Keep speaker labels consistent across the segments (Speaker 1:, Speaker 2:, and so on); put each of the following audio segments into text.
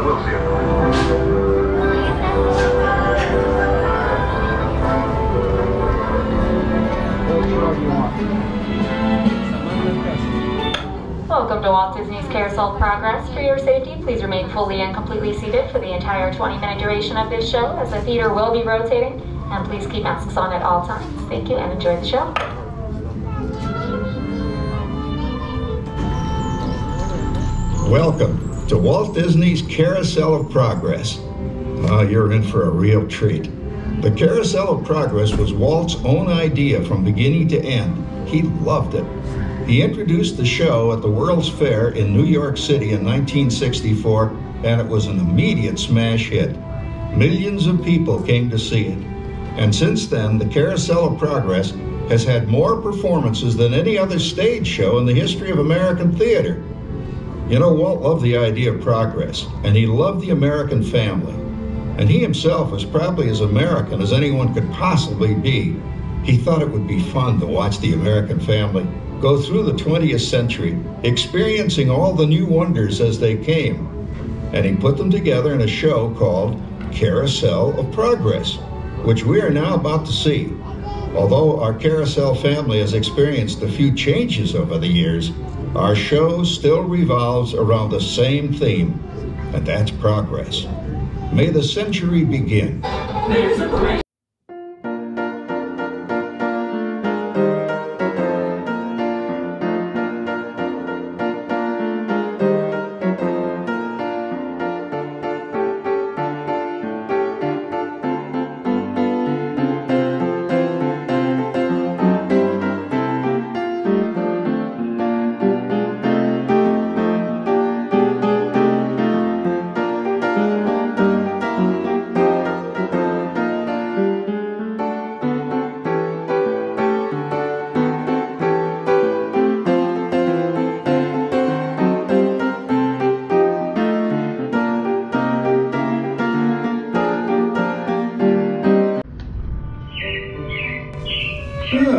Speaker 1: We'll see you.
Speaker 2: Welcome to Walt Disney's Carousel Progress. For your safety, please remain fully and completely seated for the entire 20-minute duration of this show, as the theater will be rotating. And please keep masks on at all times. Thank you and enjoy the show.
Speaker 3: Welcome to Walt Disney's Carousel of Progress. You're in for a real treat. The Carousel of Progress was Walt's own idea from beginning to end. He loved it. He introduced the show at the World's Fair in New York City in 1964, and it was an immediate smash hit. Millions of people came to see it. And since then, the Carousel of Progress has had more performances than any other stage show in the history of American theater. You know, Walt loved the idea of progress, and he loved the American family. And he himself was probably as American as anyone could possibly be. He thought it would be fun to watch the American family go through the 20th century, experiencing all the new wonders as they came. And he put them together in a show called Carousel of Progress, which we are now about to see. Although our Carousel family has experienced a few changes over the years, our show still revolves around the same theme, and that's progress. May the century begin.
Speaker 4: There's a great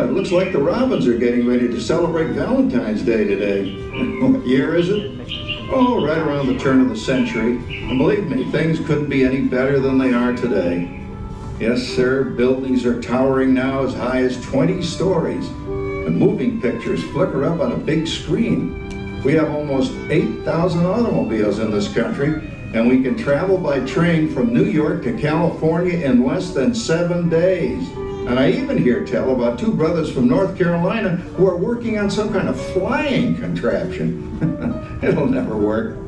Speaker 3: Looks like the Robins are getting ready to celebrate Valentine's Day today. What year is it? Oh, right around the turn of the century. And believe me, things couldn't be any better than they are today. Yes, sir, buildings are towering now as high as 20 stories. And moving pictures flicker up on a big screen. We have almost 8,000 automobiles in this country, and we can travel by train from New York to California in less than 7 days. And I even hear tell about two brothers from North Carolina who are working on some kind of flying contraption. It'll never work.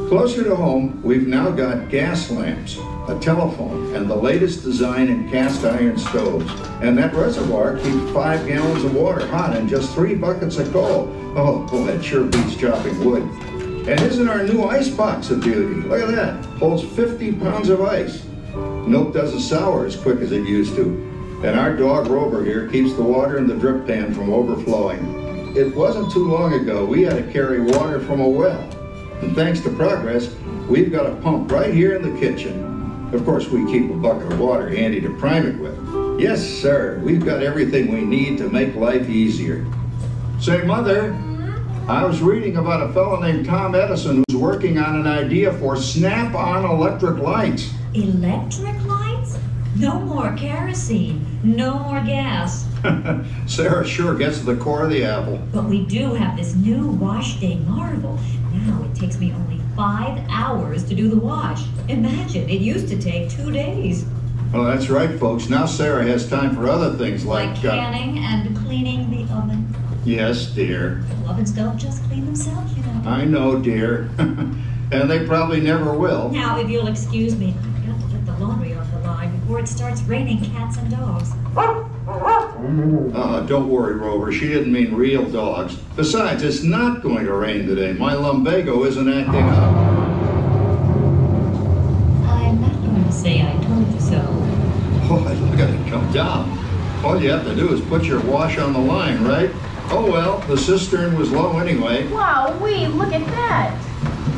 Speaker 3: Closer to home, we've now got gas lamps, a telephone, and the latest design in cast iron stoves. And that reservoir keeps 5 gallons of water hot in just 3 buckets of coal. Oh, boy, it sure beats chopping wood. And isn't our new ice box a beauty? Look at that. Holds 50 pounds of ice. Milk doesn't sour as quick as it used to. And our dog Rover here keeps the water in the drip pan from overflowing. It wasn't too long ago we had to carry water from a well. And thanks to progress, we've got a pump right here in the kitchen. Of course, we keep a bucket of water handy to prime it with. Yes, sir, we've got everything we need to make life easier. Say, Mother, I was reading about a fellow named Tom Edison who's working on an idea for snap-on electric lights.
Speaker 5: Electric lights? No more kerosene, no more gas.
Speaker 3: Sarah sure gets to the core of the apple.
Speaker 5: But we do have this new wash day marvel. Now it takes me only 5 hours to do the wash. Imagine, it used to take 2 days.
Speaker 3: Well, that's right, folks. Now Sarah has time for other things like
Speaker 5: canning and cleaning the oven.
Speaker 3: Yes, dear.
Speaker 5: The ovens don't just clean themselves, you know.
Speaker 3: I know, dear. And they probably never will.
Speaker 5: Now, if you'll excuse me, I've got to get the laundry off the line before it starts raining cats and dogs.
Speaker 3: Don't worry, Rover. She didn't mean real dogs. Besides, it's not going to rain today. My lumbago isn't acting up.
Speaker 5: I'm not going to say I told you so.
Speaker 3: Boy, look at it come down. All you have to do is put your wash on the line, right? Oh well, the cistern was low anyway.
Speaker 6: Wow-wee, look at that.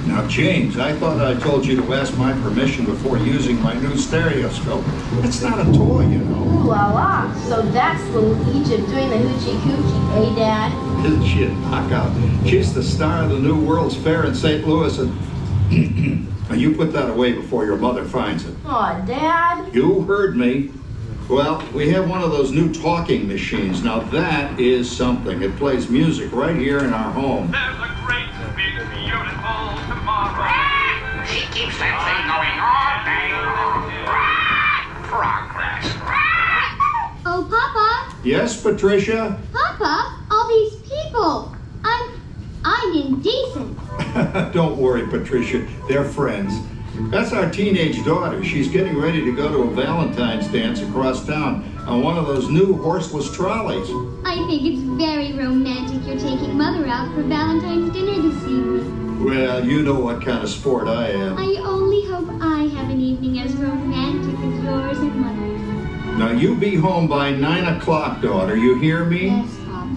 Speaker 3: Now, James, I thought I told you to ask my permission before using my new stereoscope. It's not a toy, you know.
Speaker 6: Ooh la la. So that's little Egypt doing the hoochie coochie, eh, Dad?
Speaker 3: Isn't she a knockout? She's the star of the new World's Fair in St. Louis, and Now you put that away before your mother finds it.
Speaker 6: Aw, Dad.
Speaker 3: You heard me. Well, we have one of those new talking machines. Now that is something. It plays music right here in our home.
Speaker 1: There's a great, big, beautiful tomorrow.
Speaker 4: She keeps that thing going all day long. Progress.
Speaker 7: Oh, Papa.
Speaker 3: Yes, Patricia?
Speaker 7: Papa, all these people. I'm indecent.
Speaker 3: Don't worry, Patricia. They're friends. That's our teenage daughter. She's getting ready to go to a Valentine's dance across town on one of those new horseless trolleys.
Speaker 7: I think it's very romantic you're taking Mother out for Valentine's dinner this evening.
Speaker 3: Well, you know what kind of sport I am.
Speaker 7: I only hope I have an evening as romantic as yours and Mother's.
Speaker 3: Now, you be home by 9 o'clock, daughter. You hear me?
Speaker 7: Yes, Papa.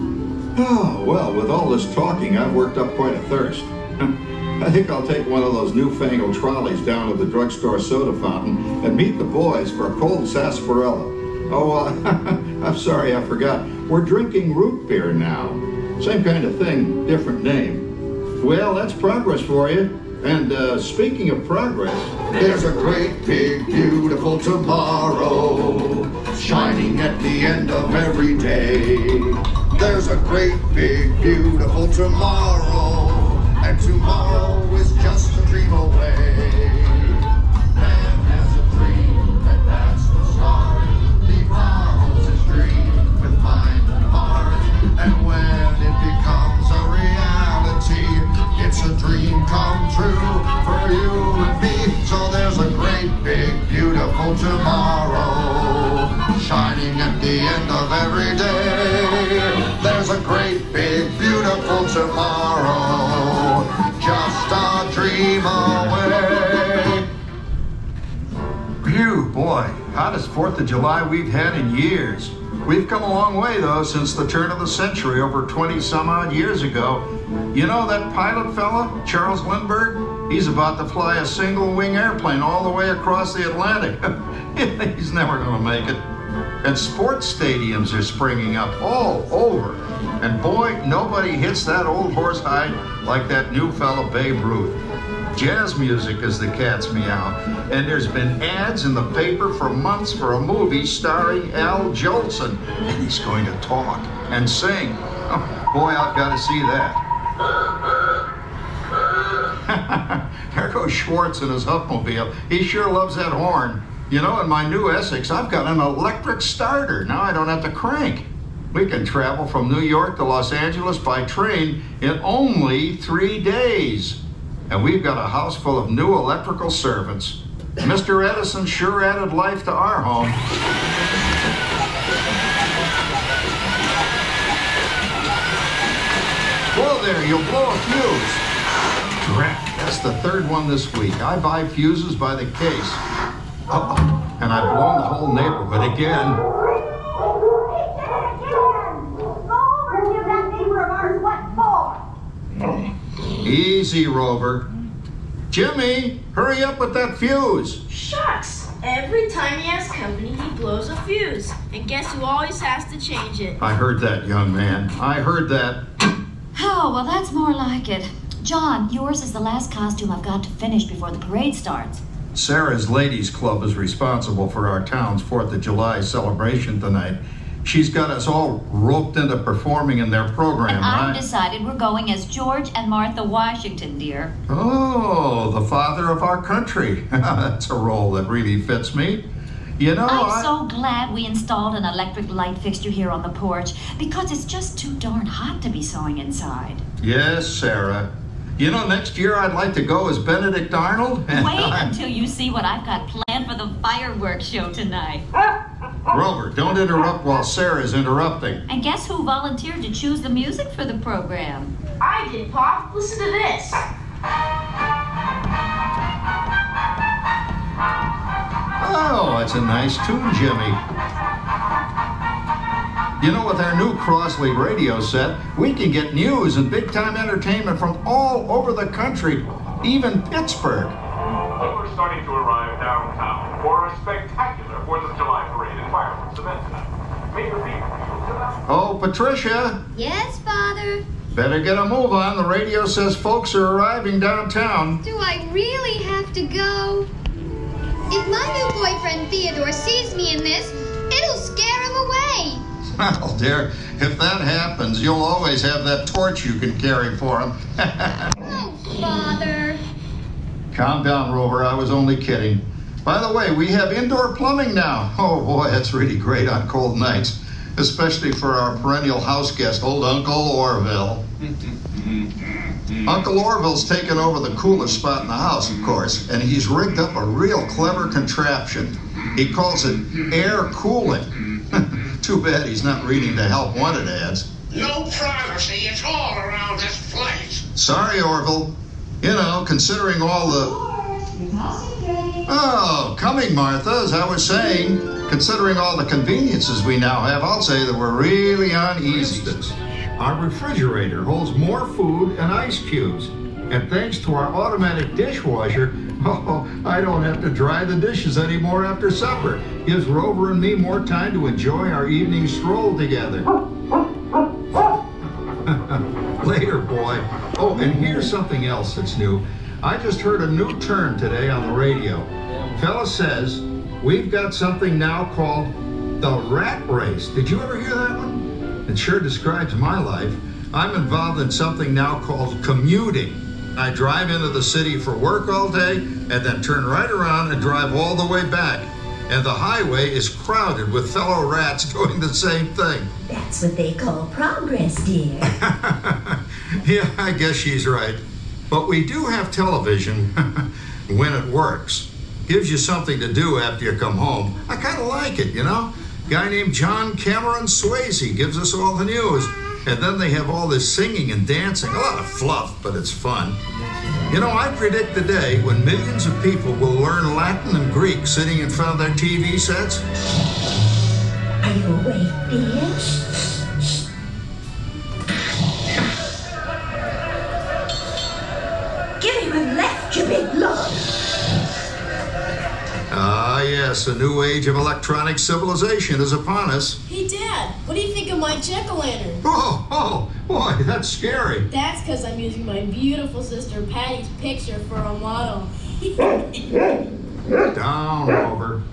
Speaker 3: Oh, well, with all this talking, I've worked up quite a thirst. I think I'll take one of those newfangled trolleys down to the drugstore soda fountain and meet the boys for a cold sarsaparilla. Oh, I'm sorry, I forgot. We're drinking root beer now. Same kind of thing, different name. Well, that's progress for you. And speaking of progress,
Speaker 8: there's a great, big, beautiful tomorrow shining at the end of every day. There's a great, big, beautiful tomorrow, and tomorrow is just a dream away. Man has a dream, and that's the start. He follows his dream with mind and heart, and when it becomes a reality, it's a dream come true for you and me. So there's a great, big, beautiful tomorrow shining at the end of every day. There's a great, big, beautiful tomorrow, just a dream away.
Speaker 3: phew, boy, hottest 4th of July we've had in years. We've come a long way, though, since the turn of the century, over 20-some-odd years ago. You know that pilot fella, Charles Lindbergh? He's about to fly a single-wing airplane all the way across the Atlantic. He's never going to make it. And sports stadiums are springing up all over. And boy, nobody hits that old horsehide like that new fella Babe Ruth. Jazz music is the cat's meow. And there's been ads in the paper for months for a movie starring Al Jolson. And he's going to talk and sing. Oh, boy, I've got to see that. There goes Schwartz in his Huffmobile. He sure loves that horn. You know, in my new Essex, I've got an electric starter. Now I don't have to crank. We can travel from New York to Los Angeles by train in only 3 days. And we've got a house full of new electrical servants. Mr. Edison sure added life to our home. Whoa there, you'll blow a fuse. Drat, that's the 3rd one this week. I buy fuses by the case. Uh-oh, and I've blown the whole neighborhood again. Easy, Rover. Jimmy, hurry up with that fuse.
Speaker 9: Shucks! Every time he has company, he blows a fuse. And guess who always has to change it?
Speaker 3: I heard that, young man. I heard that.
Speaker 5: Oh, well, that's more like it. John, yours is the last costume I've got to finish before the parade starts.
Speaker 3: Sarah's Ladies Club is responsible for our town's 4th of July celebration tonight. She's got us all roped into performing in their program.
Speaker 5: And I've decided we're going as George and Martha Washington, dear.
Speaker 3: Oh, the father of our country. That's a role that really fits me. You know,
Speaker 5: I'm so glad we installed an electric light fixture here on the porch, because it's just too darn hot to be sewing inside.
Speaker 3: Yes, Sarah. You know, next year I'd like to go as Benedict Arnold.
Speaker 5: Wait until you see what I've got planned for the fireworks show tonight.
Speaker 3: Rover, don't interrupt while Sarah's interrupting.
Speaker 5: And guess who volunteered to choose the music for the program?
Speaker 9: I did, Pop. Listen to this.
Speaker 3: Oh, that's a nice tune, Jimmy. You know, with our new Crossley radio set, we can get news and big-time entertainment from all over the country, even Pittsburgh.
Speaker 1: We're starting to arrive downtown for a spectacular 4th of July parade and fireworks event tonight. May your feet feel tonight.
Speaker 3: Oh, Patricia.
Speaker 7: Yes, Father.
Speaker 3: Better get a move on. The radio says folks are arriving downtown.
Speaker 7: Do I really have to go? If my new boyfriend Theodore sees me in this, it'll scare him away.
Speaker 3: Well, dear, if that happens, you'll always have that torch you can carry for him.
Speaker 7: Oh, Father.
Speaker 3: Calm down, Rover. I was only kidding. By the way, we have indoor plumbing now. Oh, boy, that's really great on cold nights, especially for our perennial house guest, old Uncle Orville. Uncle Orville's taken over the coolest spot in the house, of course, and he's rigged up a real clever contraption. He calls it air cooling. Too bad he's not reading the help wanted ads.
Speaker 4: No privacy at all around this place.
Speaker 3: Sorry, Orville. You know, considering all the... Oh, coming, Martha, as I was saying. Considering all the conveniences we now have, I'll say that we're really uneasy. For instance, our refrigerator holds more food and ice cubes. And thanks to our automatic dishwasher, I don't have to dry the dishes anymore after supper. Gives Rover and me more time to enjoy our evening stroll together. Later, boy. Oh, and here's something else that's new. I just heard a new term today on the radio. Fella says, we've got something now called the rat race. Did you ever hear that one? It sure describes my life. I'm involved in something now called commuting. I drive into the city for work all day and then turn right around and drive all the way back. And the highway is crowded with fellow rats doing the same thing.
Speaker 5: That's what they call progress, dear.
Speaker 3: Yeah, I guess she's right. But we do have television when it works. Gives you something to do after you come home. I kind of like it, you know? Guy named John Cameron Swayze gives us all the news. And then they have all this singing and dancing. A lot of fluff, but it's fun. You know, I predict the day when millions of people will learn Latin and Greek sitting in front of their TV sets.
Speaker 5: Are you awake, dear? Give him a left, you big lord.
Speaker 3: Ah, yes, a new age of electronic civilization is upon us.
Speaker 9: Hey, Dad, what do you think of my jack-o'-lantern?
Speaker 3: Oh, boy, that's scary.
Speaker 9: That's because I'm using my beautiful sister Patty's picture for a model.
Speaker 3: Down, Rover.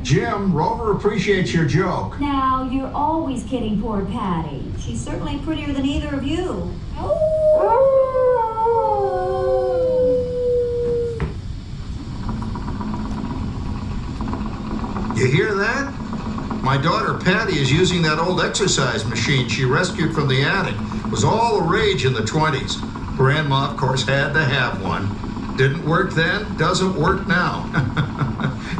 Speaker 3: Jim, Rover appreciates your joke.
Speaker 5: Now, you're always kidding poor Patty. She's certainly prettier than either of you.
Speaker 3: You hear that? My daughter Patty is using that old exercise machine she rescued from the attic. It was all the rage in the 20s. Grandma, of course, had to have one. Didn't work then, doesn't work now.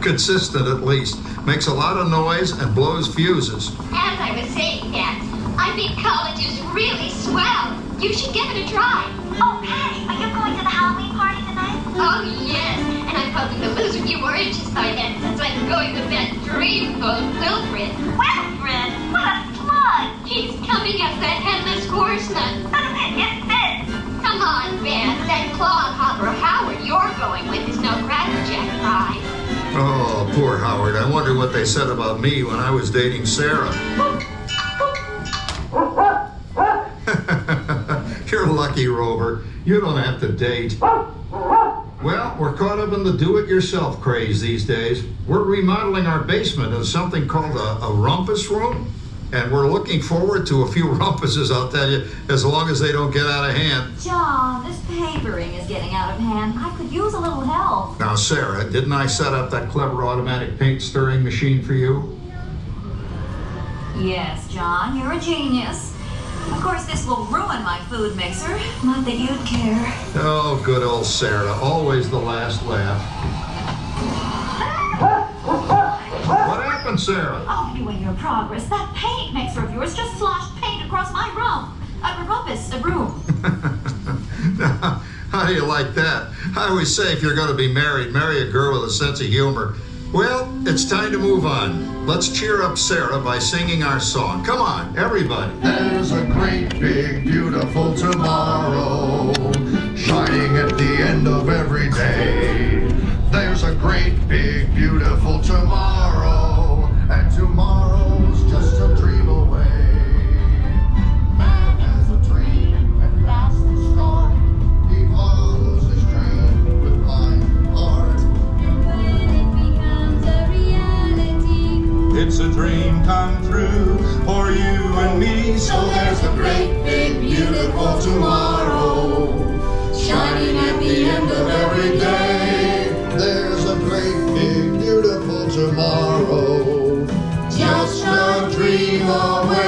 Speaker 3: Consistent, at least. Makes a lot of noise and blows fuses.
Speaker 7: As I was saying, Dad, I think college is really swell. You should give it a try. Oh, Patty, are you going to the Halloween party tonight? Oh, yes. And I'm hoping to lose a few more inches by then, since I'm going to that dreamboat Wilfred. Wilfred? What a slug! He's coming up that headless horse nut. It fits. Come on, Ben. That clodhopper Howard you're going with is no crackerjack prize.
Speaker 3: Oh, poor Howard. I wonder what they said about me when I was dating Sarah. You're lucky, Rover. You don't have to date. Well, we're caught up in the do-it-yourself craze these days. We're remodeling our basement in something called a rumpus room. And we're looking forward to a few rumpuses, I'll tell you, as long as they don't get out of hand.
Speaker 5: John, this papering is getting out of hand. I could use a little help.
Speaker 3: Now, Sarah, didn't I set up that clever automatic paint stirring machine for you?
Speaker 5: Yes, John, you're a genius. Of course, this will ruin my food mixer. Not that you'd care.
Speaker 3: Oh, good old Sarah. Always the last laugh. What happened, Sarah?
Speaker 5: Oh, you and your progress. That paint mixer of yours just sloshed paint across my room. A room.
Speaker 3: Now, how do you like that? I always say if you're going to be married, marry a girl with a sense of humor. Well, it's time to move on. Let's cheer up Sarah by singing our song. Come on, everybody.
Speaker 8: There's a great, big, beautiful tomorrow shining at the end of every day. There's a great, big, beautiful tomorrow, and tomorrow's just a dream away. Man has a dream, and come through for you and me. So there's a great big beautiful tomorrow shining at the end of every day. There's a great big beautiful tomorrow, just a dream away.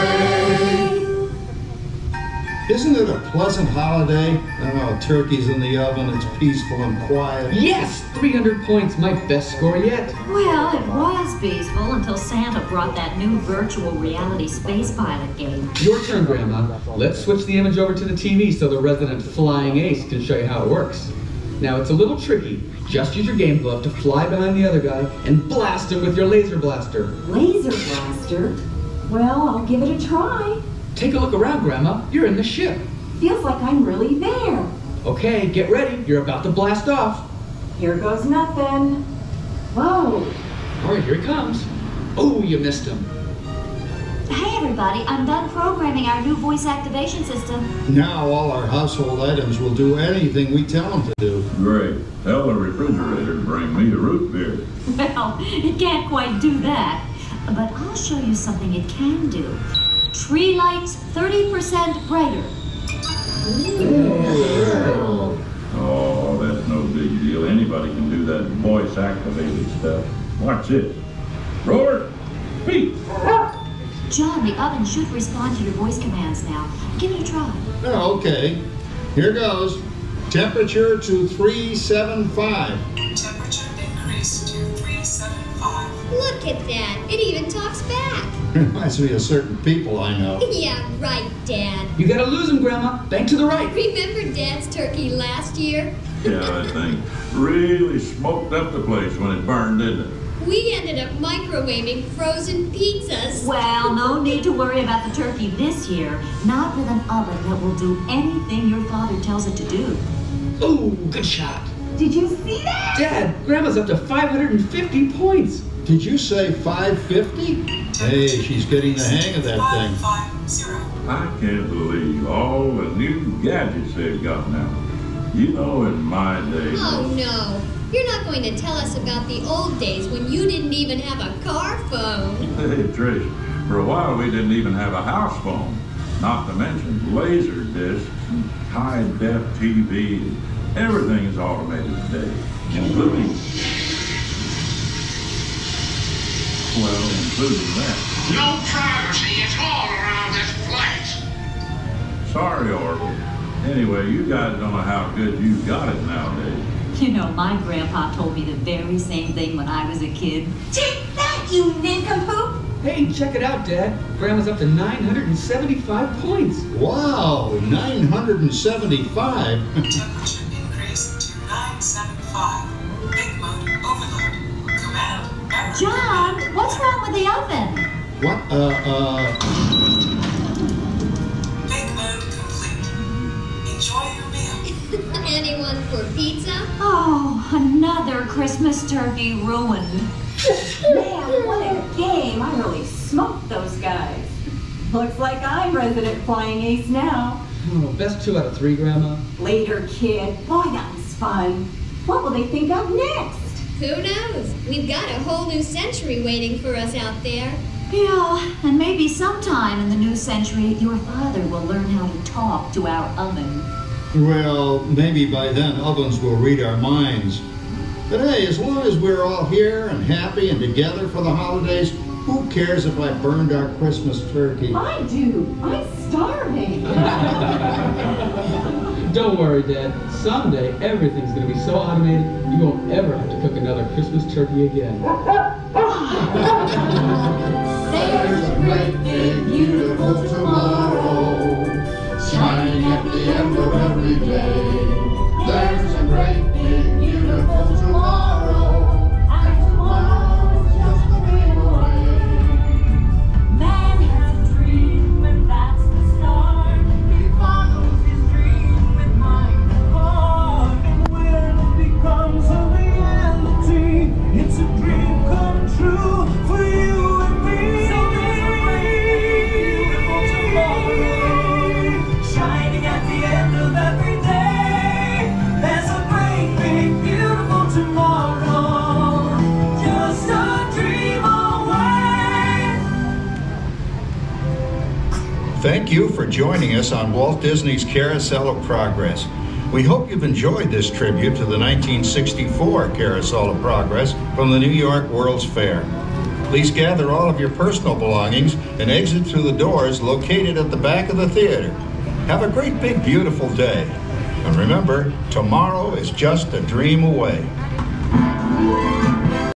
Speaker 3: Isn't it a pleasant holiday? Oh, turkey's in the oven, it's peaceful and quiet.
Speaker 10: Yes! 300 points, my best score yet.
Speaker 5: Well, it was peaceful until Santa brought that new virtual reality space pilot game.
Speaker 10: Your turn, Grandma. Let's switch the image over to the TV so the resident flying ace can show you how it works. Now, it's a little tricky. Just use your game glove to fly behind the other guy and blast him with your laser blaster.
Speaker 11: Laser blaster? Well, I'll give it a try.
Speaker 10: Take a look around, Grandma. You're in the ship.
Speaker 11: Feels like I'm really there.
Speaker 10: Okay, get ready. You're about to blast off.
Speaker 11: Here goes nothing. Whoa.
Speaker 10: All right, here he comes. Oh, you missed him.
Speaker 5: Hey everybody, I'm done programming our new voice activation system.
Speaker 3: Now all our household items will do anything we tell them to do.
Speaker 12: Great. Tell the refrigerator to bring me a root beer.
Speaker 5: Well, it can't quite do that. But I'll show you something it can do. Tree lights 30% brighter.
Speaker 12: Oh, that's no big deal. Anybody can do that voice-activated stuff. Watch this. Roar! Speak!
Speaker 5: John, the oven should respond to your voice commands now. Give it a try.
Speaker 3: Oh, okay. Here goes. Temperature to 375.
Speaker 13: Temperature increased to 375.
Speaker 7: Look at that. It even talks back.
Speaker 3: Reminds me of certain people I know.
Speaker 7: Yeah, right, Dad.
Speaker 10: You gotta lose him, Grandma. Bank to the right.
Speaker 7: Remember Dad's turkey last year?
Speaker 12: Yeah, that thing really smoked up the place when it burned, didn't it?
Speaker 7: We ended up microwaving frozen pizzas.
Speaker 5: Well, no need to worry about the turkey this year. Not with an oven that will do anything your father tells it to do.
Speaker 10: Oh, good shot.
Speaker 11: Did you see that?
Speaker 10: Dad, Grandma's up to 550 points.
Speaker 3: Did you say 550? Hey, she's getting the hang of that thing.
Speaker 13: 550.
Speaker 12: I can't believe all the new gadgets they've got now. You know, in my day...
Speaker 7: Oh, no. You're not going to tell us about the old days when you didn't even have a car phone.
Speaker 12: Hey, Trish, for a while we didn't even have a house phone. Not to mention laser discs, and high-def TV. Everything is automated today, including... Well, including that.
Speaker 4: No privacy at all around this place.
Speaker 12: Sorry, Orville. Anyway, you guys don't know how good you've got it nowadays.
Speaker 5: You know, my grandpa told me the very same thing when I was a kid.
Speaker 11: Take that, you nincompoop!
Speaker 10: Hey, check it out, Dad. Grandma's up to 975 points.
Speaker 3: Wow, 975.
Speaker 13: Temperature increased to 975. Big mode overload. Command error.
Speaker 5: John, what's wrong with the oven?
Speaker 3: What?
Speaker 13: Big mode complete. Enjoy your meal.
Speaker 7: Anyone for pizza?
Speaker 5: Oh, another Christmas turkey ruined.
Speaker 11: Man, what a game. I really smoked those guys. Looks like I'm resident flying ace now.
Speaker 10: Oh, best 2 out of 3, Grandma.
Speaker 11: Later, kid. Boy, that was fun. What will they think of next?
Speaker 7: Who knows? We've got a whole new century waiting for us out there.
Speaker 5: Yeah, and maybe sometime in the new century, your father will learn how to talk to our oven.
Speaker 3: Well, maybe by then ovens will read our minds. But hey, as long as we're all here and happy and together for the holidays, who cares if I burned our Christmas turkey?
Speaker 11: I do. I'm starving.
Speaker 10: Don't worry, Dad. Someday, everything's going to be so automated, you won't ever have to cook another Christmas turkey again.
Speaker 8: There's a great big beautiful tomorrow shining at the end of every day. There's a great big beautiful tomorrow, and tomorrow's just a dream away.
Speaker 11: Man has a dream, and that's the start.
Speaker 8: He follows his dream with mind and heart, and when it becomes a reality, it's a dream come true for you and me. So there's a great big beautiful tomorrow shining at the end of every day.
Speaker 3: you for joining us on Walt Disney's Carousel of Progress. We hope you've enjoyed this tribute to the 1964 Carousel of Progress from the New York World's Fair. Please gather all of your personal belongings and exit through the doors located at the back of the theater. Have a great big beautiful day. And remember, tomorrow is just a dream away.